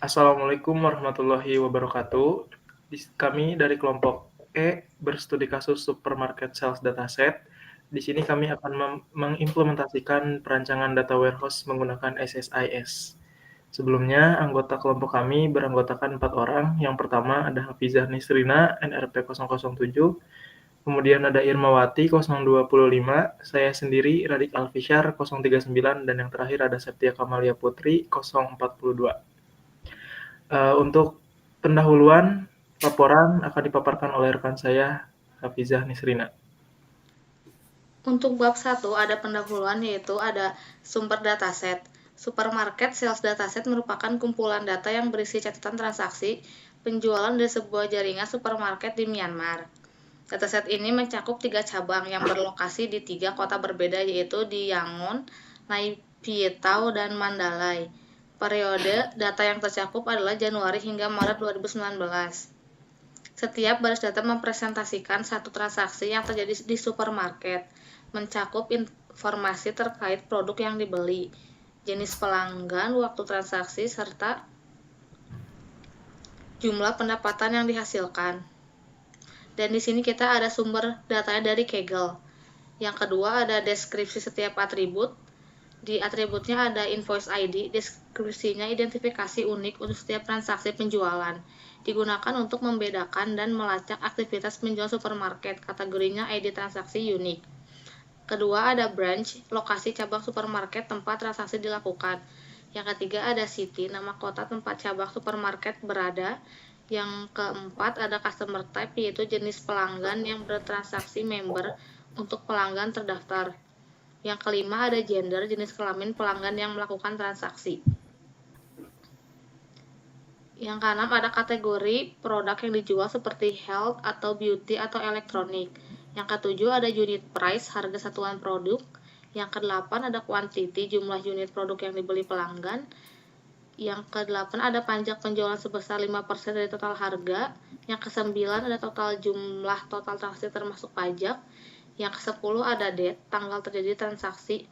Assalamualaikum warahmatullahi wabarakatuh. Kami dari kelompok E berstudi kasus supermarket sales dataset. Di sini kami akan mengimplementasikan perancangan data warehouse menggunakan SSIS. Sebelumnya, anggota kelompok kami beranggotakan 4 orang. Yang pertama ada Hafizah Nisrina, NRP 007, kemudian ada Irmawati 025, saya sendiri Radik Alfisyar 039, dan yang terakhir ada Septia Kamalia Putri 042. Untuk pendahuluan, laporan akan dipaparkan oleh rekan saya, Hafizah Nisrina. Untuk bab 1 ada pendahuluan, yaitu ada sumber dataset. Supermarket sales dataset merupakan kumpulan data yang berisi catatan transaksi penjualan dari sebuah jaringan supermarket di Myanmar. Dataset ini mencakup 3 cabang yang berlokasi di 3 kota berbeda, yaitu di Yangon, Naypyidaw, dan Mandalay. Periode data yang tercakup adalah Januari hingga Maret 2019. Setiap baris data mempresentasikan satu transaksi yang terjadi di supermarket, mencakup informasi terkait produk yang dibeli, jenis pelanggan, waktu transaksi, serta jumlah pendapatan yang dihasilkan. Dan di sini kita ada sumber datanya dari Kaggle. Yang kedua ada deskripsi setiap atribut. Di atributnya ada invoice ID, deskripsinya identifikasi unik untuk setiap transaksi penjualan. Digunakan untuk membedakan dan melacak aktivitas penjual supermarket, kategorinya ID transaksi unik. Kedua ada branch, lokasi cabang supermarket tempat transaksi dilakukan. Yang ketiga ada city, nama kota tempat cabang supermarket berada. Yang keempat ada customer type, yaitu jenis pelanggan yang bertransaksi member untuk pelanggan terdaftar. Yang kelima ada gender, jenis kelamin pelanggan yang melakukan transaksi. Yang keenam ada kategori produk yang dijual seperti health atau beauty atau elektronik. Yang ketujuh ada unit price, harga satuan produk. Yang kedelapan ada quantity, jumlah unit produk yang dibeli pelanggan. Yang kedelapan ada pajak penjualan sebesar 5% dari total harga. Yang kesembilan ada total jumlah total transaksi termasuk pajak. Yang kesepuluh ada date, tanggal terjadi transaksi.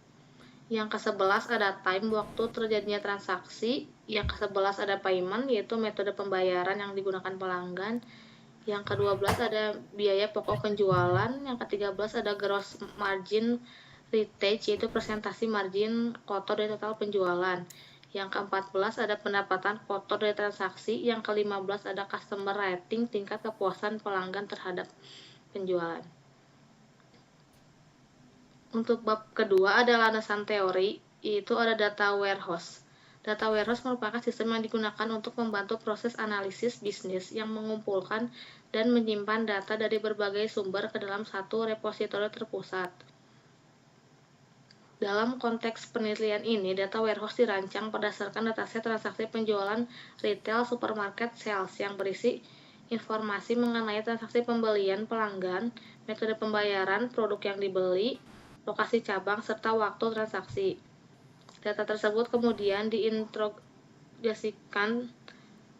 Yang ke-11 ada time, waktu terjadinya transaksi. Yang ke-11 ada payment, yaitu metode pembayaran yang digunakan pelanggan. Yang ke-12 ada biaya pokok penjualan. Yang ke-13 ada gross margin retail, yaitu presentasi margin kotor dari total penjualan. Yang ke-14 ada pendapatan kotor dari transaksi. Yang ke-15 ada customer rating, tingkat kepuasan pelanggan terhadap penjualan. Untuk bab kedua ada landasan teori, yaitu ada data warehouse. Data warehouse merupakan sistem yang digunakan untuk membantu proses analisis bisnis yang mengumpulkan dan menyimpan data dari berbagai sumber ke dalam satu repositori terpusat. Dalam konteks penelitian ini, data warehouse dirancang berdasarkan dataset transaksi penjualan retail supermarket sales yang berisi informasi mengenai transaksi pembelian pelanggan, metode pembayaran, produk yang dibeli, lokasi cabang, serta waktu transaksi. Data tersebut kemudian diintegrasikan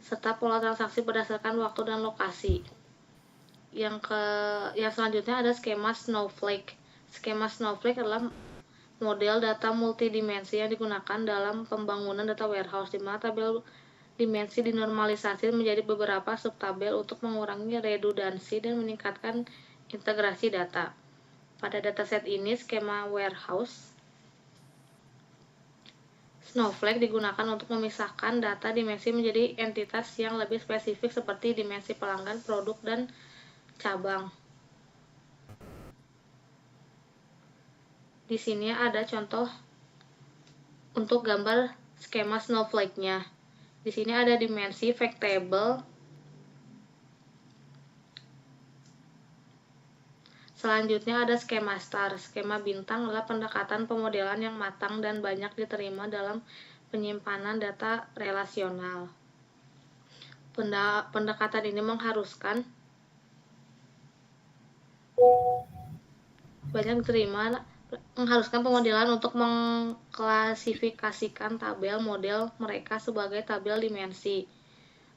serta pola transaksi berdasarkan waktu dan lokasi. Yang selanjutnya ada skema Snowflake. Skema Snowflake adalah model data multidimensi yang digunakan dalam pembangunan data warehouse, di mana tabel dimensi dinormalisasi menjadi beberapa subtabel untuk mengurangi redundansi dan meningkatkan integrasi data. Pada dataset ini, skema warehouse Snowflake digunakan untuk memisahkan data dimensi menjadi entitas yang lebih spesifik seperti dimensi pelanggan, produk, dan cabang. Di sini ada contoh untuk gambar skema Snowflake-nya. Di sini ada dimensi fact table. Selanjutnya ada skema star. Skema bintang adalah pendekatan pemodelan yang matang dan banyak diterima dalam penyimpanan data relasional. Pendekatan ini mengharuskan pemodelan untuk mengklasifikasikan tabel model mereka sebagai tabel dimensi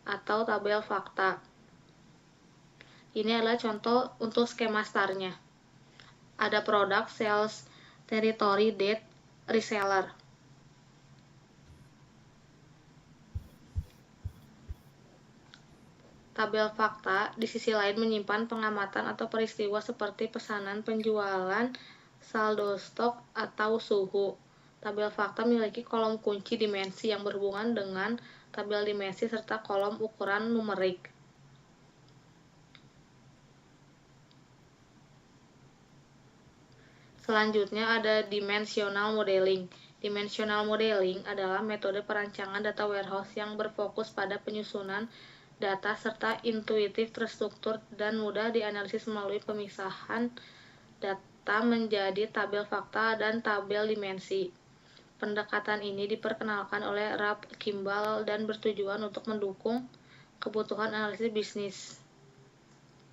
atau tabel fakta. Ini adalah contoh untuk skema star-nya. Ada produk, sales, territory, date, reseller. Tabel fakta di sisi lain menyimpan pengamatan atau peristiwa seperti pesanan penjualan, saldo stok, atau suhu. Tabel fakta memiliki kolom kunci dimensi yang berhubungan dengan tabel dimensi serta kolom ukuran numerik. Selanjutnya ada dimensional modeling. Dimensional modeling adalah metode perancangan data warehouse yang berfokus pada penyusunan data serta intuitif, terstruktur, dan mudah dianalisis melalui pemisahan data menjadi tabel fakta dan tabel dimensi. Pendekatan ini diperkenalkan oleh Ralph Kimball dan bertujuan untuk mendukung kebutuhan analisis bisnis.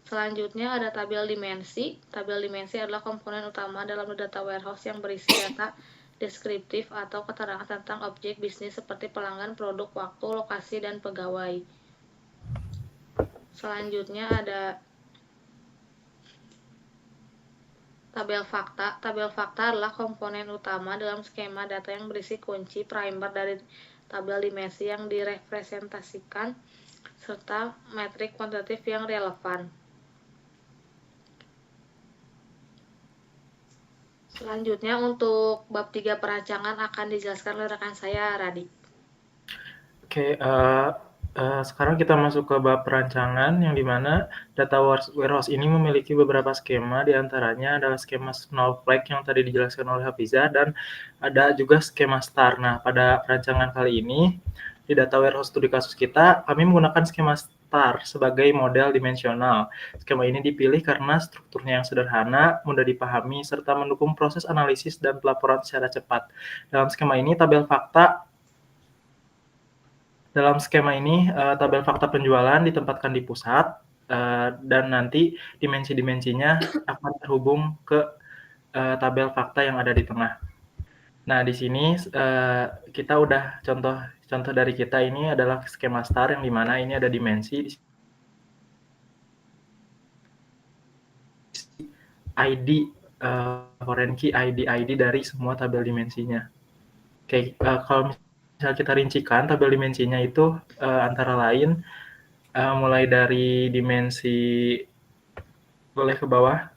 Selanjutnya ada tabel dimensi. Tabel dimensi adalah komponen utama dalam data warehouse yang berisi data deskriptif atau keterangan tentang objek bisnis seperti pelanggan, produk, waktu, lokasi, dan pegawai. Selanjutnya ada tabel fakta. Tabel fakta adalah komponen utama dalam skema data yang berisi kunci primer dari tabel dimensi yang direpresentasikan serta metrik kuantitatif yang relevan. Selanjutnya untuk bab 3 perancangan akan dijelaskan oleh rekan saya, Radi. Oke, sekarang kita masuk ke bab perancangan yang dimana data warehouse ini memiliki beberapa skema, diantaranya adalah skema Snowflake yang tadi dijelaskan oleh Hafiza, dan ada juga skema star. Nah, pada perancangan kali ini di data warehouse studi kasus kita, kami menggunakan skema star sebagai model dimensional. Skema ini dipilih karena strukturnya yang sederhana, mudah dipahami, serta mendukung proses analisis dan pelaporan secara cepat. Dalam skema ini, tabel fakta Dalam skema ini, tabel fakta penjualan ditempatkan di pusat, dan nanti dimensi-dimensinya akan terhubung ke tabel fakta yang ada di tengah. Nah, di sini kita udah contoh dari kita ini adalah skema star yang dimana ini ada dimensi, ID, foreign key, ID dari semua tabel dimensinya. Oke, kalau misalnya kita rincikan tabel dimensinya itu antara lain mulai dari dimensi, boleh ke bawah,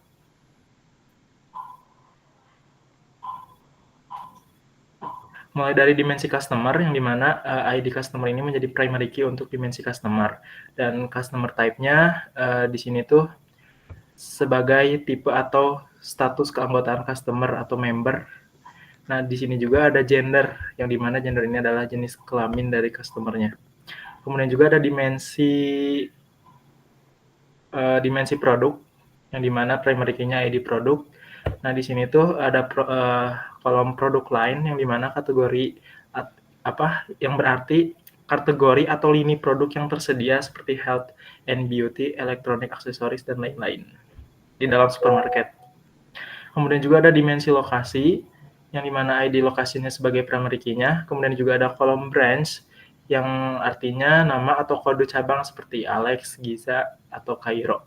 mulai dari dimensi customer yang dimana ID customer ini menjadi primary key untuk dimensi customer, dan customer type-nya di sini tuh sebagai tipe atau status keanggotaan customer atau member. Nah, di sini juga ada gender, yang dimana gender ini adalah jenis kelamin dari customer-nya. Kemudian juga ada dimensi produk, yang dimana primary key-nya ID produk. Nah, di sini tuh ada kolom produk line, yang dimana kategori yang berarti kategori atau lini produk yang tersedia seperti health and beauty, electronic accessories, dan lain-lain di dalam supermarket. Kemudian juga ada dimensi lokasi, yang dimana ID lokasinya sebagai primary key-nya. Kemudian juga ada kolom branch, yang artinya nama atau kode cabang seperti Alex, Giza, atau Cairo.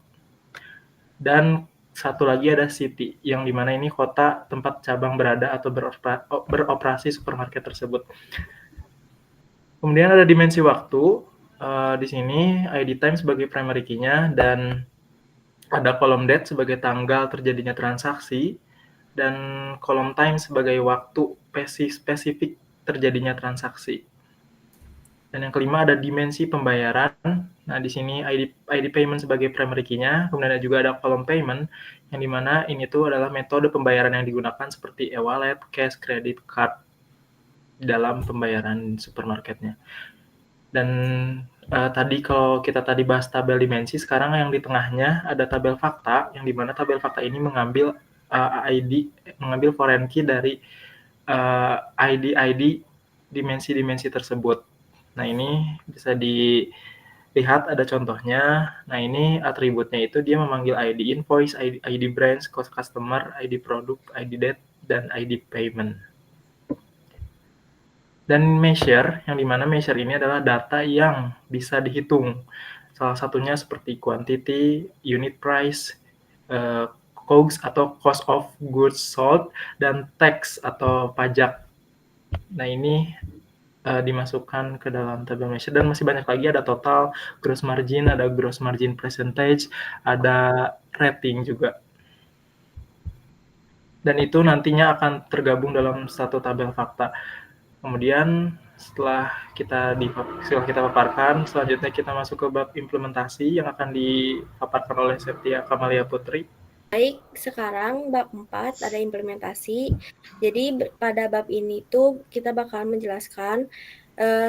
Dan satu lagi ada city, yang dimana ini kota tempat cabang berada atau beroperasi supermarket tersebut. Kemudian ada dimensi waktu, di sini ID time sebagai primary key-nya, dan ada kolom date sebagai tanggal terjadinya transaksi, dan kolom time sebagai waktu spesifik terjadinya transaksi. Dan yang kelima ada dimensi pembayaran. Nah, di sini ID payment sebagai primary key-nya, kemudian juga ada kolom payment, yang dimana ini tuh adalah metode pembayaran yang digunakan seperti e-wallet, cash, credit card dalam pembayaran supermarketnya. Dan tadi kalau kita tadi bahas tabel dimensi, sekarang yang di tengahnya ada tabel fakta, yang dimana tabel fakta ini mengambil mengambil foreign key dari ID dimensi-dimensi tersebut. Nah, ini bisa dilihat ada contohnya. Nah, ini atributnya itu dia memanggil ID invoice, ID branch, cost customer, ID product, ID date, dan ID payment. Dan measure, yang dimana measure ini adalah data yang bisa dihitung. Salah satunya seperti quantity, unit price, COGS atau cost of goods sold, dan tax atau pajak. Nah, ini dimasukkan ke dalam tabel measure, dan masih banyak lagi, ada total, gross margin, ada gross margin percentage, ada rating juga. Dan itu nantinya akan tergabung dalam satu tabel fakta. Kemudian setelah kita paparkan, selanjutnya kita masuk ke bab implementasi yang akan dipaparkan oleh Septia Kamalia Putri. Baik, sekarang bab 4 ada implementasi. Jadi pada bab ini tuh kita bakal menjelaskan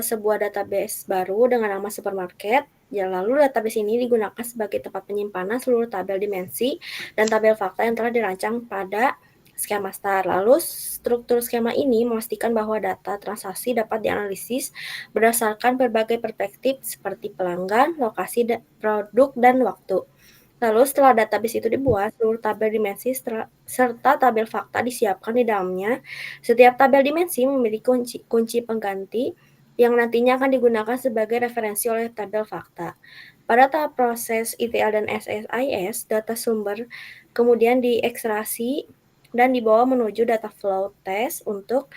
sebuah database baru dengan nama supermarket. Ya, lalu database ini digunakan sebagai tempat penyimpanan seluruh tabel dimensi dan tabel fakta yang telah dirancang pada skema star. Lalu struktur skema ini memastikan bahwa data transaksi dapat dianalisis berdasarkan berbagai perspektif seperti pelanggan, lokasi, produk, dan waktu. Lalu setelah database itu dibuat, seluruh tabel dimensi serta tabel fakta disiapkan di dalamnya. Setiap tabel dimensi memiliki kunci pengganti yang nantinya akan digunakan sebagai referensi oleh tabel fakta. Pada tahap proses ETL dan SSIS, data sumber kemudian diekstraksi dan dibawa menuju data flow test untuk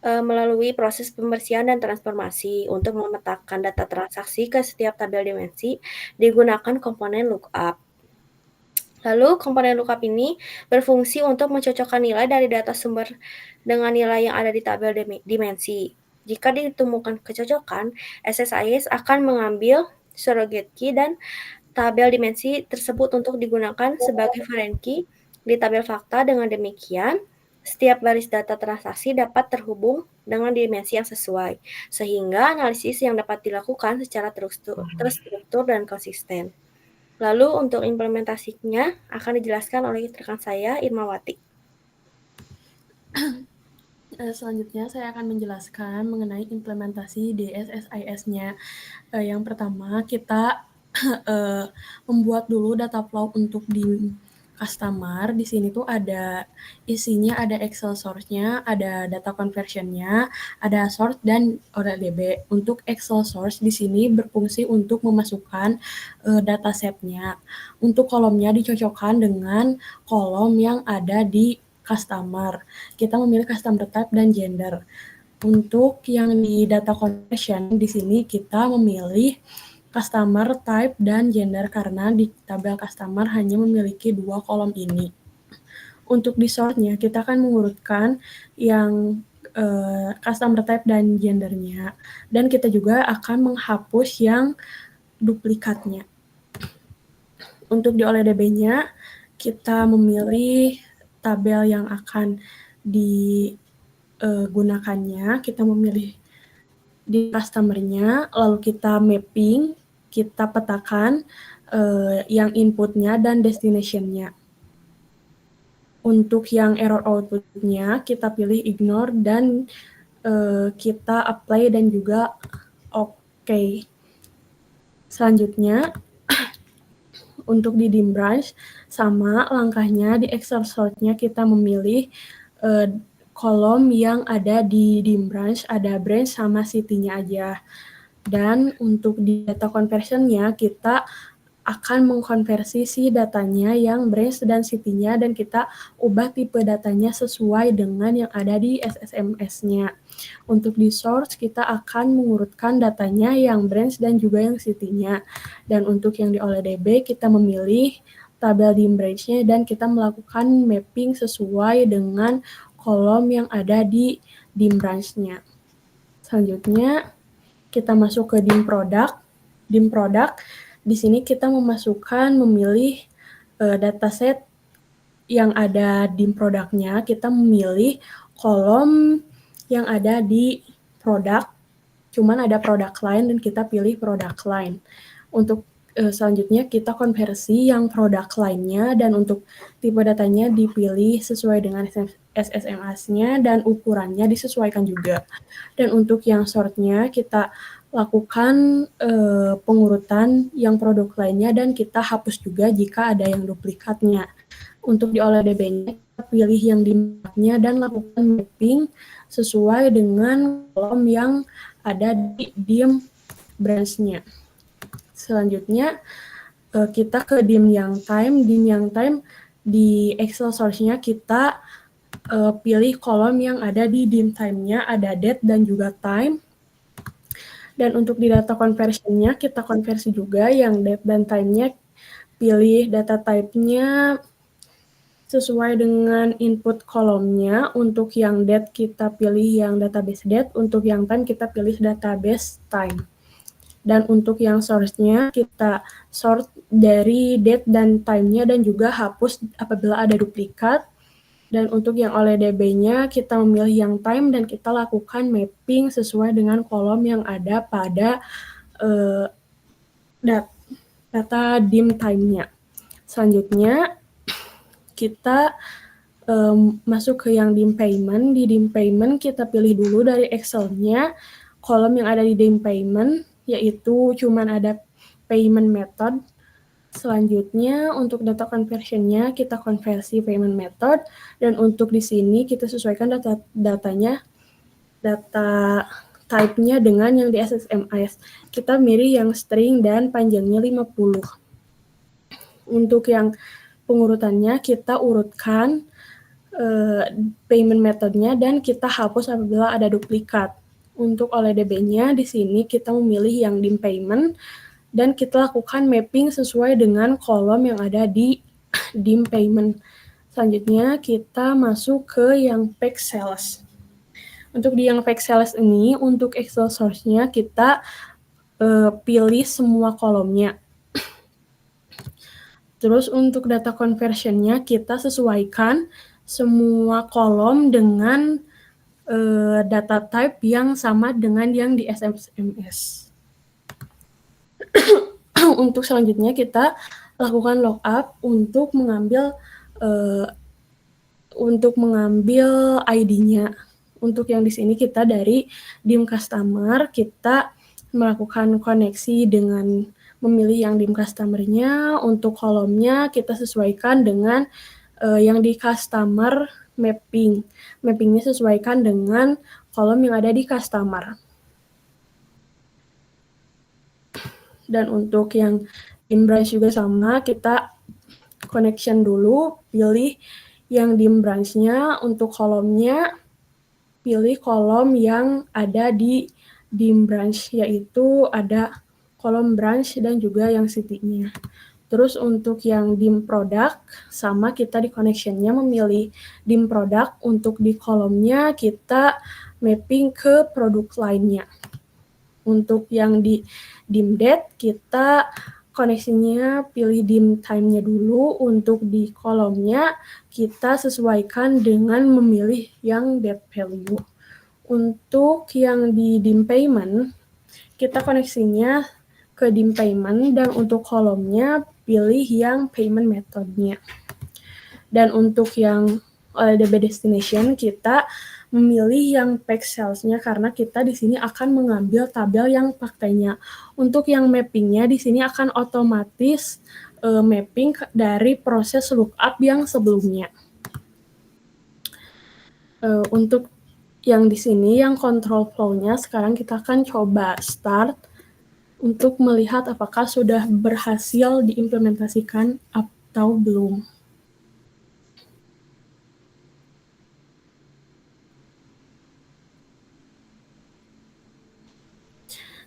melalui proses pembersihan dan transformasi. Untuk memetakan data transaksi ke setiap tabel dimensi, digunakan komponen lookup. Lalu, komponen lookup ini berfungsi untuk mencocokkan nilai dari data sumber dengan nilai yang ada di tabel dimensi. Jika ditemukan kecocokan, SSIS akan mengambil surrogate key dan tabel dimensi tersebut untuk digunakan sebagai foreign key di tabel fakta. Dengan demikian, setiap baris data transaksi dapat terhubung dengan dimensi yang sesuai, sehingga analisis yang dapat dilakukan secara terstruktur dan konsisten. Lalu untuk implementasinya akan dijelaskan oleh rekan saya, Irmawati. Selanjutnya saya akan menjelaskan mengenai implementasi DSSIS-nya. Yang pertama, kita membuat dulu data flow untuk di customer. Di sini tuh ada isinya, ada Excel source-nya, ada data conversion-nya, ada source dan ODB. Untuk Excel source di sini berfungsi untuk memasukkan dataset-nya. Untuk kolomnya dicocokkan dengan kolom yang ada di customer. Kita memilih customer type dan gender. Untuk yang di data conversion di sini kita memilih customer type dan gender karena di tabel customer hanya memiliki 2 kolom ini. Untuk di sort-nya kita akan mengurutkan yang customer type dan gendernya, dan kita juga akan menghapus yang duplikatnya. Untuk di OLEDB-nya kita memilih tabel yang akan digunakannya, kita memilih di customer-nya, lalu kita mapping, kita petakan yang input-nya dan destination-nya. Untuk yang error output-nya, kita pilih ignore dan kita apply dan juga OK. Selanjutnya, untuk di dim branch, sama langkahnya di Excel sort-nya kita memilih kolom yang ada di dim branch, ada branch sama city-nya aja. Dan untuk di data conversion-nya kita akan mengkonversi si datanya yang branch dan city-nya dan kita ubah tipe datanya sesuai dengan yang ada di SSMS-nya. Untuk di source kita akan mengurutkan datanya yang branch dan juga yang city-nya. Dan untuk yang di OLEDB kita memilih tabel dim branch-nya dan kita melakukan mapping sesuai dengan kolom yang ada di dim branch-nya. Selanjutnya kita masuk ke dim product. Dim product, di sini kita memilih dataset yang ada dim product-nya. Kita memilih kolom yang ada di product, cuman ada product line dan kita pilih product line. Untuk selanjutnya kita konversi yang product line-nya dan untuk tipe datanya dipilih sesuai dengan SSMS-nya dan ukurannya disesuaikan juga. Dan untuk yang sort-nya kita lakukan pengurutan yang produk lainnya dan kita hapus juga jika ada yang duplikatnya. Untuk di OLEDB-nya kita pilih yang di-mapnya dan lakukan mapping sesuai dengan kolom yang ada di dim branch-nya. Selanjutnya kita ke dim yang time. Dim yang time di Excel source-nya kita pilih kolom yang ada di dim time-nya, ada date dan juga time. Dan untuk di data conversion-nya, kita konversi juga yang date dan time-nya, pilih data type-nya sesuai dengan input kolomnya. Untuk yang date kita pilih yang database date, untuk yang time kita pilih database time. Dan untuk yang source-nya kita sort dari date dan time-nya dan juga hapus apabila ada duplikat. Dan untuk yang oleh DB-nya kita memilih yang time dan kita lakukan mapping sesuai dengan kolom yang ada pada data dim time-nya. Selanjutnya kita masuk ke yang dim payment. Di dim payment kita pilih dulu dari Excel-nya kolom yang ada di dim payment, yaitu cuman ada payment method. Selanjutnya untuk data conversion-nya kita konversi payment method, dan untuk di sini kita sesuaikan datanya, data type-nya dengan yang di SSMIS. Kita milih yang string dan panjangnya 50. Untuk yang pengurutannya kita urutkan payment methodnya dan kita hapus apabila ada duplikat. Untuk oleh DB-nya di sini kita memilih yang dim payment dan kita lakukan mapping sesuai dengan kolom yang ada di dim payment. Selanjutnya kita masuk ke yang pack sales. Untuk di yang pack sales ini, untuk Excel source-nya kita pilih semua kolomnya. Terus untuk data conversion-nya kita sesuaikan semua kolom dengan data type yang sama dengan yang di SSMS. Untuk selanjutnya kita lakukan lookup untuk mengambil ID-nya. Untuk yang di sini kita dari dim customer kita melakukan koneksi dengan memilih yang dim customer-nya. Untuk kolomnya kita sesuaikan dengan yang di customer mapping. Mappingnya sesuaikan dengan kolom yang ada di customer. Dan untuk yang dim branch juga sama, kita connection dulu, pilih yang dim branch-nya. Untuk kolomnya, pilih kolom yang ada di dim branch, yaitu ada kolom branch dan juga yang city-nya. Terus untuk yang dim product, sama kita di connection-nya memilih dim product. Untuk di kolomnya kita mapping ke produk lainnya. Untuk yang di dim date, kita koneksinya pilih dim time-nya dulu. Untuk di kolomnya, kita sesuaikan dengan memilih yang date value. Untuk yang di dim payment, kita koneksinya ke dim payment, dan untuk kolomnya pilih yang payment methodnya. Dan untuk yang DB destination, kita memilih yang pack sales-nya karena kita di sini akan mengambil tabel yang partainya. Untuk yang mapping-nya di sini akan otomatis mapping dari proses lookup yang sebelumnya. Untuk yang di sini yang control flow-nya sekarang kita akan coba start untuk melihat apakah sudah berhasil diimplementasikan atau belum.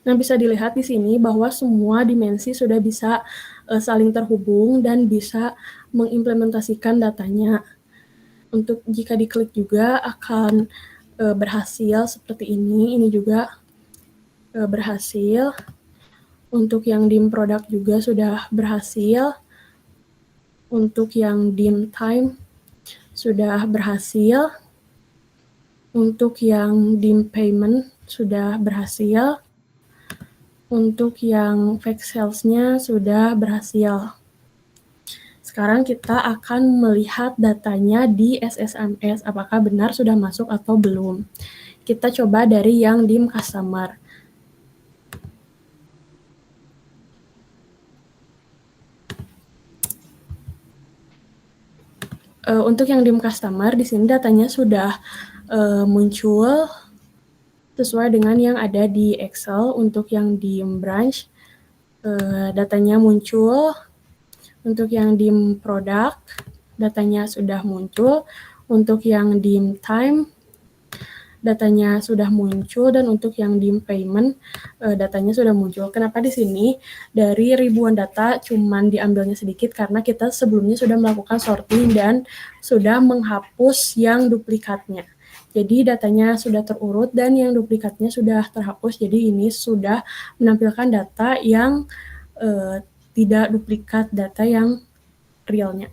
Nah, bisa dilihat di sini bahwa semua dimensi sudah bisa saling terhubung dan bisa mengimplementasikan datanya. Untuk jika diklik juga akan berhasil seperti ini. Ini juga berhasil. Untuk yang dim product juga sudah berhasil. Untuk yang dim time sudah berhasil. Untuk yang dim payment sudah berhasil. Untuk yang pack sales-nya sudah berhasil. Sekarang kita akan melihat datanya di SSMS, apakah benar sudah masuk atau belum. Kita coba dari yang dim customer. Untuk yang dim customer, di sini datanya sudah muncul sesuai dengan yang ada di Excel. Untuk yang dim branch, datanya muncul. Untuk yang dim product, datanya sudah muncul. Untuk yang dim time, datanya sudah muncul, dan untuk yang dim payment datanya sudah muncul. Kenapa di sini dari ribuan data cuman diambilnya sedikit? Karena kita sebelumnya sudah melakukan sorting dan sudah menghapus yang duplikatnya. Jadi datanya sudah terurut dan yang duplikatnya sudah terhapus. Jadi ini sudah menampilkan data yang tidak duplikat data yang realnya.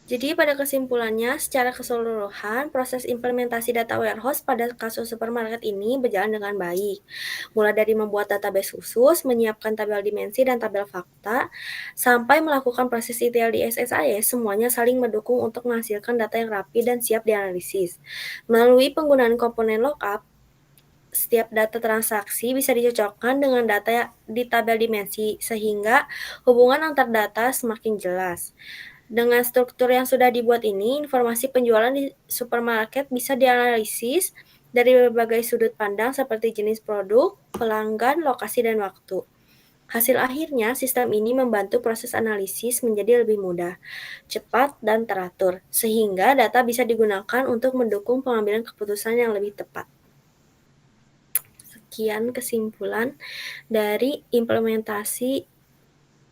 Jadi pada kesimpulannya, secara keseluruhan, proses implementasi data warehouse pada kasus supermarket ini berjalan dengan baik. Mulai dari membuat database khusus, menyiapkan tabel dimensi dan tabel fakta, sampai melakukan proses ETL di SSIS, semuanya saling mendukung untuk menghasilkan data yang rapi dan siap dianalisis. Melalui penggunaan komponen lookup, setiap data transaksi bisa dicocokkan dengan data di tabel dimensi, sehingga hubungan antar data semakin jelas. Dengan struktur yang sudah dibuat ini, informasi penjualan di supermarket bisa dianalisis dari berbagai sudut pandang seperti jenis produk, pelanggan, lokasi, dan waktu. Hasil akhirnya, sistem ini membantu proses analisis menjadi lebih mudah, cepat, dan teratur, sehingga data bisa digunakan untuk mendukung pengambilan keputusan yang lebih tepat. Sekian kesimpulan dari implementasi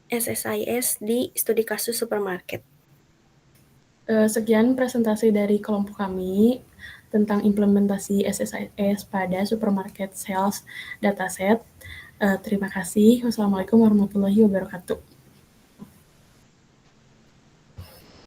SSIS di studi kasus supermarket. Sekian presentasi dari kelompok kami tentang implementasi SSIS pada supermarket sales dataset. Terima kasih. Wassalamualaikum warahmatullahi wabarakatuh.